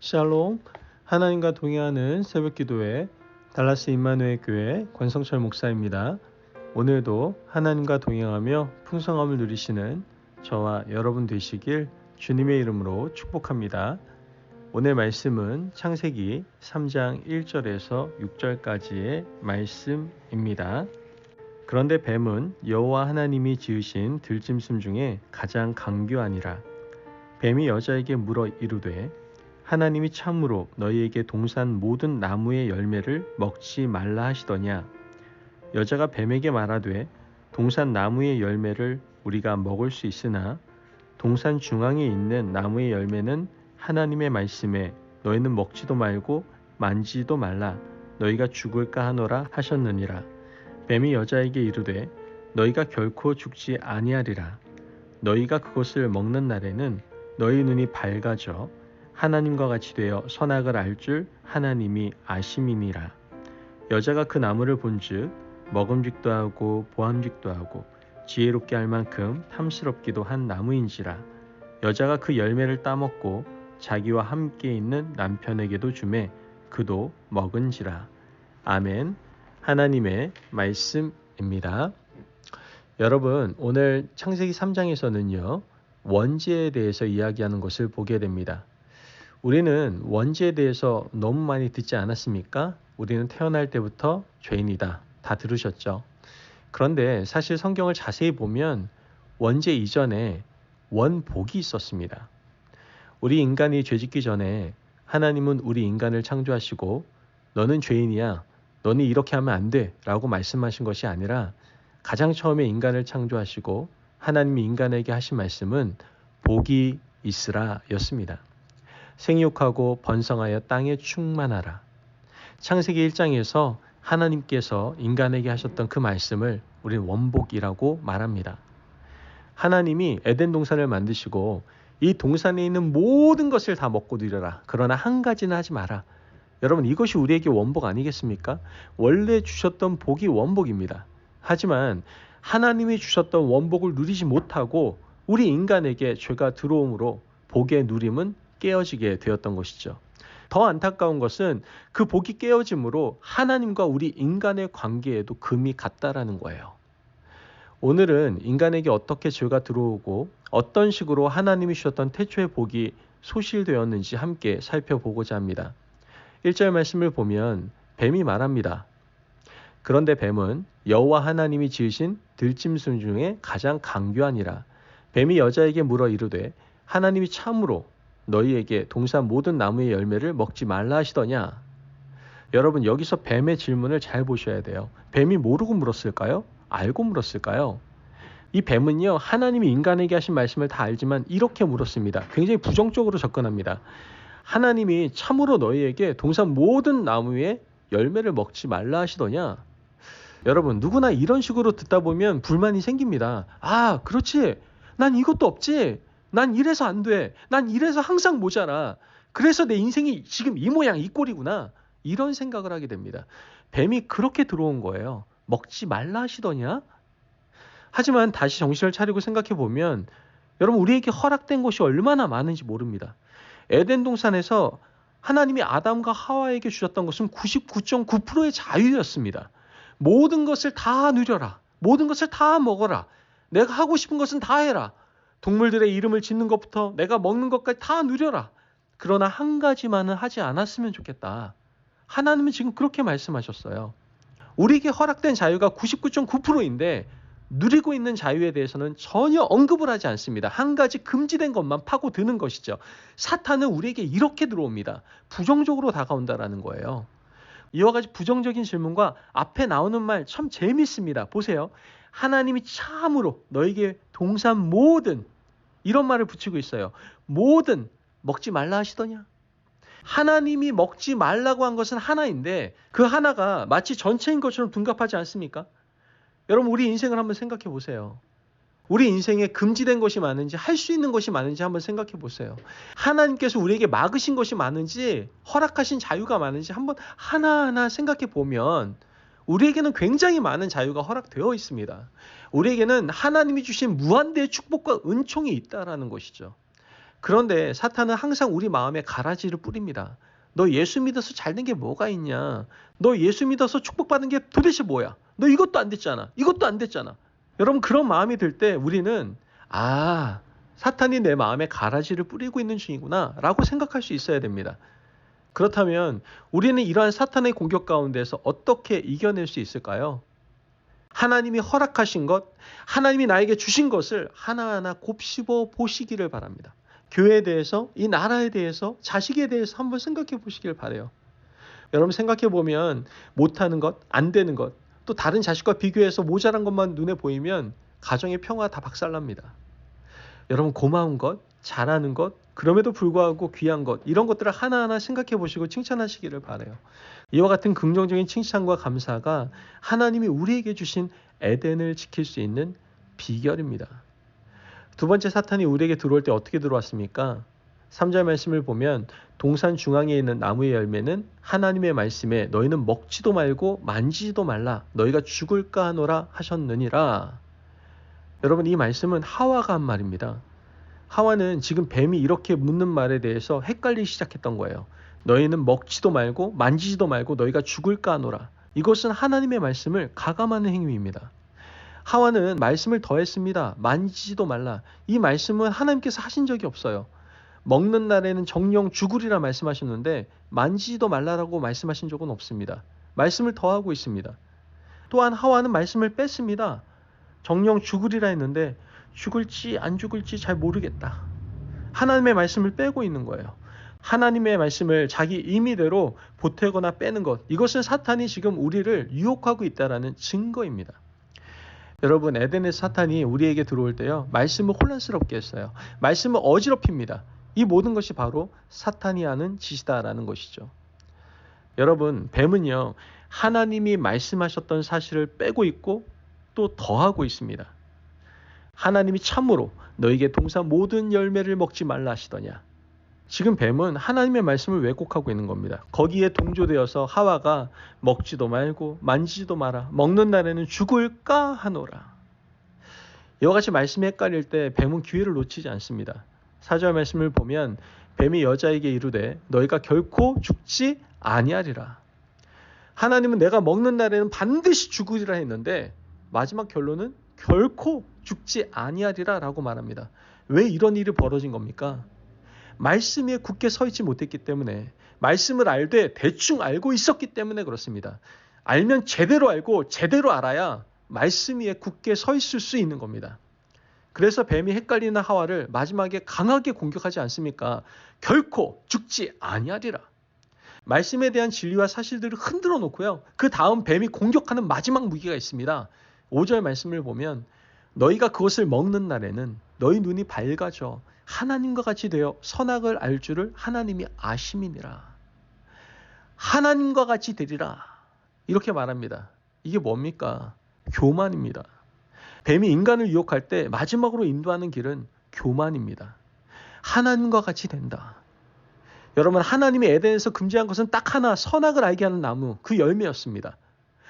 샬롬, 하나님과 동행하는 새벽기도회 달라스 임마누엘 교회 권성철 목사입니다. 오늘도 하나님과 동행하며 풍성함을 누리시는 저와 여러분 되시길 주님의 이름으로 축복합니다. 오늘 말씀은 창세기 3장 1절에서 6절까지의 말씀입니다. 그런데 뱀은 여호와 하나님이 지으신 들짐승 중에 가장 강교하니라. 뱀이 여자에게 물어 이르되 하나님이 참으로 너희에게 동산 모든 나무의 열매를 먹지 말라 하시더냐. 여자가 뱀에게 말하되 동산 나무의 열매를 우리가 먹을 수 있으나 동산 중앙에 있는 나무의 열매는 하나님의 말씀에 너희는 먹지도 말고 만지지도 말라 너희가 죽을까 하노라 하셨느니라. 뱀이 여자에게 이르되 너희가 결코 죽지 아니하리라. 너희가 그것을 먹는 날에는 너희 눈이 밝아져 하나님과 같이 되어 선악을 알 줄 하나님이 아심이니라. 여자가 그 나무를 본즉 먹음직도 하고 보암직도 하고 지혜롭게 할 만큼 탐스럽기도 한 나무인지라. 여자가 그 열매를 따먹고 자기와 함께 있는 남편에게도 주매 그도 먹은지라. 아멘. 하나님의 말씀입니다. 여러분, 오늘 창세기 3장에서는요 원죄에 대해서 이야기하는 것을 보게 됩니다. 우리는 원죄에 대해서 너무 많이 듣지 않았습니까? 우리는 태어날 때부터 죄인이다. 다 들으셨죠? 그런데 사실 성경을 자세히 보면 원죄 이전에 원복이 있었습니다. 우리 인간이 죄짓기 전에 하나님은 우리 인간을 창조하시고 너는 죄인이야. 너는 이렇게 하면 안 돼. 라고 말씀하신 것이 아니라 가장 처음에 인간을 창조하시고 하나님이 인간에게 하신 말씀은 복이 있으라 였습니다. 생육하고 번성하여 땅에 충만하라. 창세기 1장에서 하나님께서 인간에게 하셨던 그 말씀을 우리는 원복이라고 말합니다. 하나님이 에덴 동산을 만드시고 이 동산에 있는 모든 것을 다 먹고 누려라. 그러나 한 가지는 하지 마라. 여러분, 이것이 우리에게 원복 아니겠습니까? 원래 주셨던 복이 원복입니다. 하지만 하나님이 주셨던 원복을 누리지 못하고 우리 인간에게 죄가 들어옴으로 복의 누림은 깨어지게 되었던 것이죠. 더 안타까운 것은 그 복이 깨어짐으로 하나님과 우리 인간의 관계에도 금이 갔다라는 거예요. 오늘은 인간에게 어떻게 죄가 들어오고 어떤 식으로 하나님이 주셨던 태초의 복이 소실되었는지 함께 살펴보고자 합니다. 1절 말씀을 보면 뱀이 말합니다. 그런데 뱀은 여호와 하나님이 지으신 들짐승 중에 가장 강교하니라. 뱀이 여자에게 물어 이르되 하나님이 참으로 너희에게 동산 모든 나무의 열매를 먹지 말라 하시더냐. 여러분, 여기서 뱀의 질문을 잘 보셔야 돼요. 뱀이 모르고 물었을까요? 알고 물었을까요? 이 뱀은요 하나님이 인간에게 하신 말씀을 다 알지만 이렇게 물었습니다. 굉장히 부정적으로 접근합니다. 하나님이 참으로 너희에게 동산 모든 나무의 열매를 먹지 말라 하시더냐. 여러분, 누구나 이런 식으로 듣다 보면 불만이 생깁니다. 아, 그렇지. 난 이것도 없지. 난 이래서 안 돼. 난 이래서 항상 모자라. 그래서 내 인생이 지금 이 모양 이 꼴이구나. 이런 생각을 하게 됩니다. 뱀이 그렇게 들어온 거예요. 먹지 말라 하시더냐? 하지만 다시 정신을 차리고 생각해 보면 여러분, 우리에게 허락된 것이 얼마나 많은지 모릅니다. 에덴 동산에서 하나님이 아담과 하와에게 주셨던 것은 99.9%의 자유였습니다. 모든 것을 다 누려라. 모든 것을 다 먹어라. 내가 하고 싶은 것은 다 해라. 동물들의 이름을 짓는 것부터 내가 먹는 것까지 다 누려라. 그러나 한 가지만은 하지 않았으면 좋겠다. 하나님은 지금 그렇게 말씀하셨어요. 우리에게 허락된 자유가 99.9%인데 누리고 있는 자유에 대해서는 전혀 언급을 하지 않습니다. 한 가지 금지된 것만 파고드는 것이죠. 사탄은 우리에게 이렇게 들어옵니다. 부정적으로 다가온다라는 거예요. 이와 같이 부정적인 질문과 앞에 나오는 말 참 재밌습니다. 보세요. 하나님이 참으로 너에게 동산 모든 이런 말을 붙이고 있어요. 모든 먹지 말라 하시더냐. 하나님이 먹지 말라고 한 것은 하나인데 그 하나가 마치 전체인 것처럼 둔갑하지 않습니까? 여러분, 우리 인생을 한번 생각해 보세요. 우리 인생에 금지된 것이 많은지 할 수 있는 것이 많은지 한번 생각해 보세요. 하나님께서 우리에게 막으신 것이 많은지 허락하신 자유가 많은지 한번 하나하나 생각해 보면 우리에게는 굉장히 많은 자유가 허락되어 있습니다. 우리에게는 하나님이 주신 무한대의 축복과 은총이 있다라는 것이죠. 그런데 사탄은 항상 우리 마음에 가라지를 뿌립니다. 너 예수 믿어서 잘된 게 뭐가 있냐? 너 예수 믿어서 축복받은 게 도대체 뭐야? 너 이것도 안 됐잖아. 이것도 안 됐잖아. 여러분, 그런 마음이 들 때 우리는 사탄이 내 마음에 가라지를 뿌리고 있는 중이구나 라고 생각할 수 있어야 됩니다. 그렇다면 우리는 이러한 사탄의 공격 가운데서 어떻게 이겨낼 수 있을까요? 하나님이 허락하신 것, 하나님이 나에게 주신 것을 하나하나 곱씹어 보시기를 바랍니다. 교회에 대해서, 이 나라에 대해서, 자식에 대해서 한번 생각해 보시길 바라요. 여러분, 생각해 보면 못하는 것, 안 되는 것, 또 다른 자식과 비교해서 모자란 것만 눈에 보이면 가정의 평화 다 박살납니다. 여러분, 고마운 것, 잘하는 것, 그럼에도 불구하고 귀한 것, 이런 것들을 하나하나 생각해 보시고 칭찬하시기를 바라요. 이와 같은 긍정적인 칭찬과 감사가 하나님이 우리에게 주신 에덴을 지킬 수 있는 비결입니다. 두 번째, 사탄이 우리에게 들어올 때 어떻게 들어왔습니까? 3절 말씀을 보면 동산 중앙에 있는 나무의 열매는 하나님의 말씀에 너희는 먹지도 말고 만지지도 말라 너희가 죽을까 하노라 하셨느니라. 여러분, 이 말씀은 하와가 한 말입니다. 하와는 지금 뱀이 이렇게 묻는 말에 대해서 헷갈리기 시작했던 거예요. 너희는 먹지도 말고 만지지도 말고 너희가 죽을까 하노라. 이것은 하나님의 말씀을 가감하는 행위입니다. 하와는 말씀을 더했습니다. 만지지도 말라. 이 말씀은 하나님께서 하신 적이 없어요. 먹는 날에는 정령 죽으리라 말씀하셨는데 만지지도 말라라고 말씀하신 적은 없습니다. 말씀을 더하고 있습니다. 또한 하와는 말씀을 뺐습니다. 정령 죽으리라 했는데 죽을지 안 죽을지 잘 모르겠다. 하나님의 말씀을 빼고 있는 거예요. 하나님의 말씀을 자기 임의대로 보태거나 빼는 것, 이것은 사탄이 지금 우리를 유혹하고 있다는 증거입니다. 여러분, 에덴의 사탄이 우리에게 들어올 때요, 말씀을 혼란스럽게 했어요. 말씀을 어지럽힙니다. 이 모든 것이 바로 사탄이 하는 짓이다라는 것이죠. 여러분, 뱀은요, 하나님이 말씀하셨던 사실을 빼고 있고 또 더하고 있습니다. 하나님이 참으로 너에게 동산 모든 열매를 먹지 말라 하시더냐. 지금 뱀은 하나님의 말씀을 왜곡하고 있는 겁니다. 거기에 동조되어서 하와가 먹지도 말고 만지지도 마라. 먹는 날에는 죽을까 하노라. 이와 같이 말씀이 헷갈릴 때 뱀은 기회를 놓치지 않습니다. 4절 말씀을 보면 뱀이 여자에게 이르되 너희가 결코 죽지 아니하리라. 하나님은 내가 먹는 날에는 반드시 죽으리라 했는데 마지막 결론은 결코 죽지 아니하리라 라고 말합니다. 왜 이런 일이 벌어진 겁니까? 말씀 위에 굳게 서 있지 못했기 때문에, 말씀을 알되 대충 알고 있었기 때문에 그렇습니다. 알면 제대로 알고 제대로 알아야 말씀 위에 굳게 서 있을 수 있는 겁니다. 그래서 뱀이 헷갈리는 하와를 마지막에 강하게 공격하지 않습니까? 결코 죽지 아니하리라. 말씀에 대한 진리와 사실들을 흔들어 놓고요, 그 다음 뱀이 공격하는 마지막 무기가 있습니다. 5절 말씀을 보면 너희가 그것을 먹는 날에는 너희 눈이 밝아져 하나님과 같이 되어 선악을 알 줄을 하나님이 아심이니라. 하나님과 같이 되리라. 이렇게 말합니다. 이게 뭡니까? 교만입니다. 뱀이 인간을 유혹할 때 마지막으로 인도하는 길은 교만입니다. 하나님과 같이 된다. 여러분, 하나님이 에덴에서 금지한 것은 딱 하나, 선악을 알게 하는 나무, 그 열매였습니다.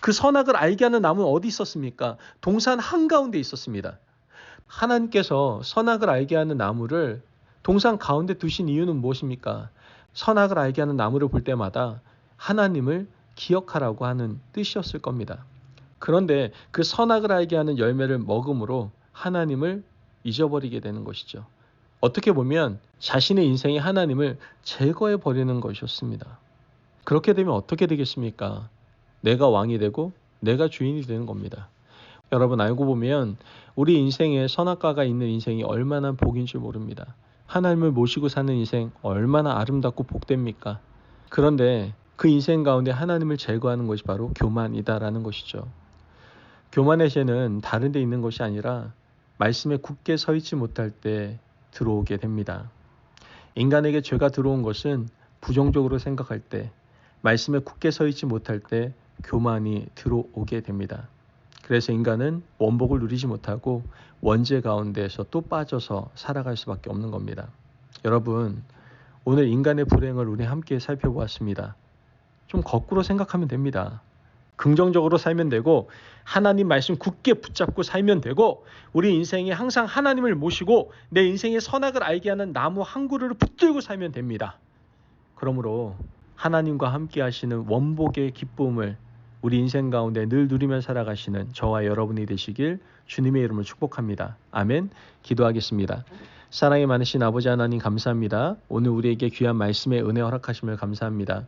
그 선악을 알게 하는 나무는 어디 있었습니까? 동산 한가운데 있었습니다. 하나님께서 선악을 알게 하는 나무를 동산 가운데 두신 이유는 무엇입니까? 선악을 알게 하는 나무를 볼 때마다 하나님을 기억하라고 하는 뜻이었을 겁니다. 그런데 그 선악을 알게 하는 열매를 먹음으로 하나님을 잊어버리게 되는 것이죠. 어떻게 보면 자신의 인생에 하나님을 제거해 버리는 것이었습니다. 그렇게 되면 어떻게 되겠습니까? 내가 왕이 되고 내가 주인이 되는 겁니다. 여러분, 알고 보면 우리 인생에 선악과가 있는 인생이 얼마나 복인 줄 모릅니다. 하나님을 모시고 사는 인생 얼마나 아름답고 복됩니까? 그런데 그 인생 가운데 하나님을 제거하는 것이 바로 교만이다라는 것이죠. 교만의 죄는 다른 데 있는 것이 아니라 말씀에 굳게 서 있지 못할 때 들어오게 됩니다. 인간에게 죄가 들어온 것은 부정적으로 생각할 때, 말씀에 굳게 서 있지 못할 때 교만이 들어오게 됩니다. 그래서 인간은 원복을 누리지 못하고 원죄 가운데에서 또 빠져서 살아갈 수밖에 없는 겁니다. 여러분, 오늘 인간의 불행을 우리 함께 살펴보았습니다. 좀 거꾸로 생각하면 됩니다. 긍정적으로 살면 되고 하나님 말씀 굳게 붙잡고 살면 되고 우리 인생에 항상 하나님을 모시고 내 인생의 선악을 알게 하는 나무 한 그루를 붙들고 살면 됩니다. 그러므로 하나님과 함께 하시는 원복의 기쁨을 우리 인생 가운데 늘 누리며 살아가시는 저와 여러분이 되시길 주님의 이름으로 축복합니다. 아멘. 기도하겠습니다. 사랑이 많으신 아버지 하나님 감사합니다. 오늘 우리에게 귀한 말씀의 은혜 허락하심을 감사합니다.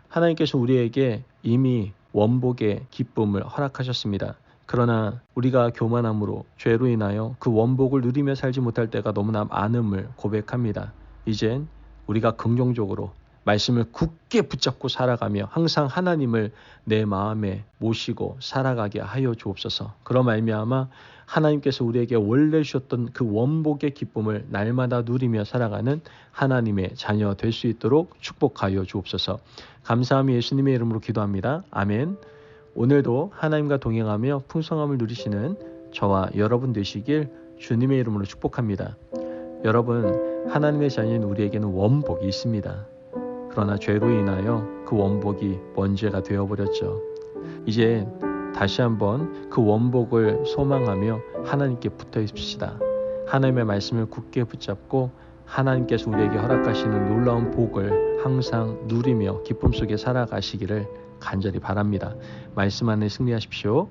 하나님께서 우리에게 이미 원복의 기쁨을 허락하셨습니다. 그러나 우리가 교만함으로 죄로 인하여 그 원복을 누리며 살지 못할 때가 너무나 많음을 고백합니다. 이젠 우리가 긍정적으로 말씀을 굳게 붙잡고 살아가며 항상 하나님을 내 마음에 모시고 살아가게 하여 주옵소서. 그러 말미암아 하나님께서 우리에게 원래 주셨던 그 원복의 기쁨을 날마다 누리며 살아가는 하나님의 자녀 될 수 있도록 축복하여 주옵소서. 감사함이 예수님의 이름으로 기도합니다. 아멘. 오늘도 하나님과 동행하며 풍성함을 누리시는 저와 여러분 되시길 주님의 이름으로 축복합니다. 여러분, 하나님의 자녀인 우리에게는 원복이 있습니다. 그러나 죄로 인하여 그 원복이 먼지가 되어버렸죠. 이제 다시 한번 그 원복을 소망하며 하나님께 붙어 있읍시다. 하나님의 말씀을 굳게 붙잡고 하나님께서 우리에게 허락하시는 놀라운 복을 항상 누리며 기쁨 속에 살아가시기를 간절히 바랍니다. 말씀 안에 승리하십시오.